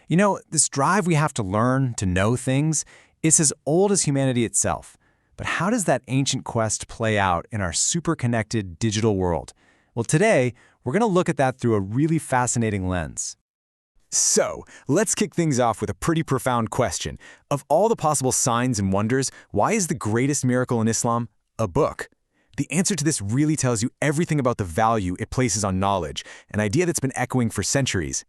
You know, this drive we have to learn, to know things, is as old as humanity itself. But how does that ancient quest play out in our super-connected digital world? Well, today, we're going to look at that through a really fascinating lens. So, let's kick things off with a pretty profound question. Of all the possible signs and wonders, why is the greatest miracle in Islam a book? The answer to this really tells you everything about the value it places on knowledge, an idea that's been echoing for centuries.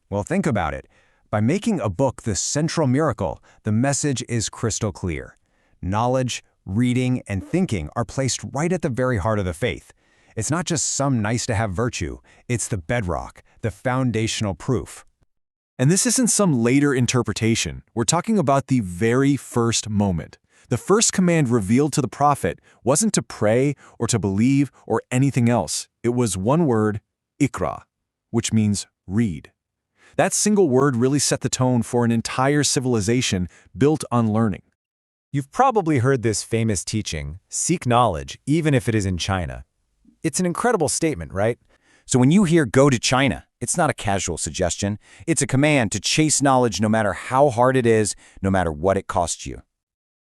Well, think about it. By making a book the central miracle, the message is crystal clear. Knowledge, reading, and thinking are placed right at the very heart of the faith. It's not just some nice-to-have virtue, it's the bedrock, the foundational proof. And this isn't some later interpretation. We're talking about the very first moment. The first command revealed to the prophet wasn't to pray or to believe or anything else. It was one word, Iqra, which means read. That single word really set the tone for an entire civilization built on learning. You've probably heard this famous teaching, seek knowledge, even if it is in China. It's an incredible statement, right? So when you hear go to China, it's not a casual suggestion. It's a command to chase knowledge no matter how hard it is, no matter what it costs you.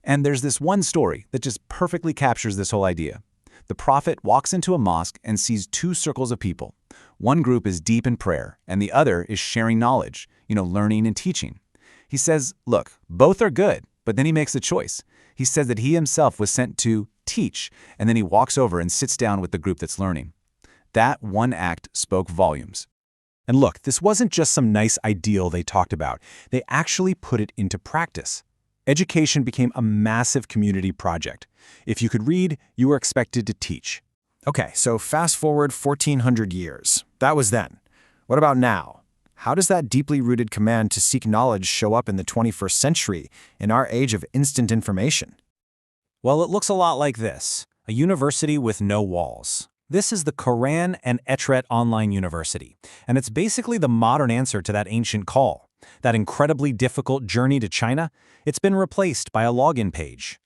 And there's this one story that just perfectly captures this whole idea. The prophet walks into a mosque and sees two circles of people. One group is deep in prayer, and the other is sharing knowledge, learning and teaching. He says, look, both are good, but then he makes a choice. He says that he himself was sent to teach, and then he walks over and sits down with the group that's learning. That one act spoke volumes. And look, this wasn't just some nice ideal they talked about. They actually put it into practice. Education became a massive community project. If you could read, you were expected to teach. Okay, so fast forward 1,400 years. That was then. What about now? How does that deeply rooted command to seek knowledge show up in the 21st century, in our age of instant information? Well, it looks a lot like this, a university with no walls. This is the Qur'an and Etrat online university, and it's basically the modern answer to that ancient call. That incredibly difficult journey to China, it's been replaced by a login page.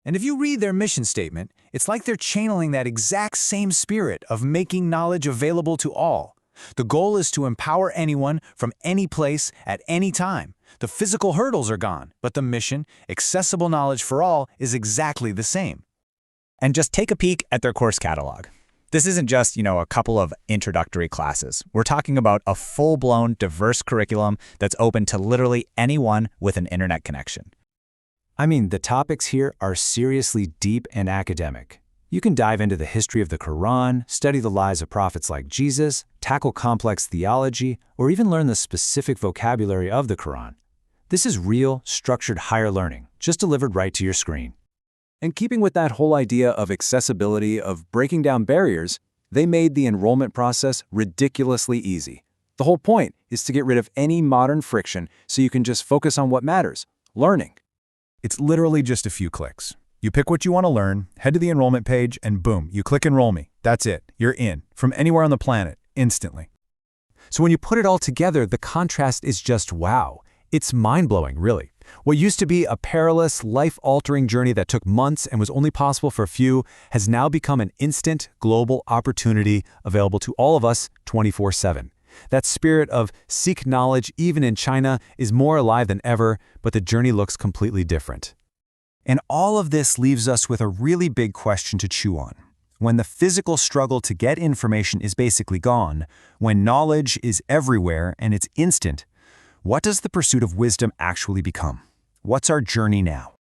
And if you read their mission statement, it's like they're channeling that exact same spirit of making knowledge available to all. The goal is to empower anyone from any place at any time. The physical hurdles are gone, but the mission, accessible knowledge for all, is exactly the same. And just take a peek at their course catalog. This isn't just, a couple of introductory classes. We're talking about a full-blown, diverse curriculum that's open to literally anyone with an internet connection. I mean, the topics here are seriously deep and academic. You can dive into the history of the Quran, study the lives of prophets like Jesus, tackle complex theology, or even learn the specific vocabulary of the Quran. This is real, structured higher learning, just delivered right to your screen. And keeping with that whole idea of accessibility, of breaking down barriers, they made the enrollment process ridiculously easy. The whole point is to get rid of any modern friction so you can just focus on what matters, learning. It's literally just a few clicks. You pick what you want to learn, head to the enrollment page, and boom, you click Enroll Me. That's it. You're in, from anywhere on the planet, instantly. So when you put it all together, the contrast is just wow. It's mind-blowing, really. What used to be a perilous, life-altering journey that took months and was only possible for a few has now become an instant, global opportunity available to all of us 24/7. That spirit of seek knowledge even in China is more alive than ever, but the journey looks completely different. And all of this leaves us with a really big question to chew on. When the physical struggle to get information is basically gone, when knowledge is everywhere and it's instant, what does the pursuit of wisdom actually become? What's our journey now?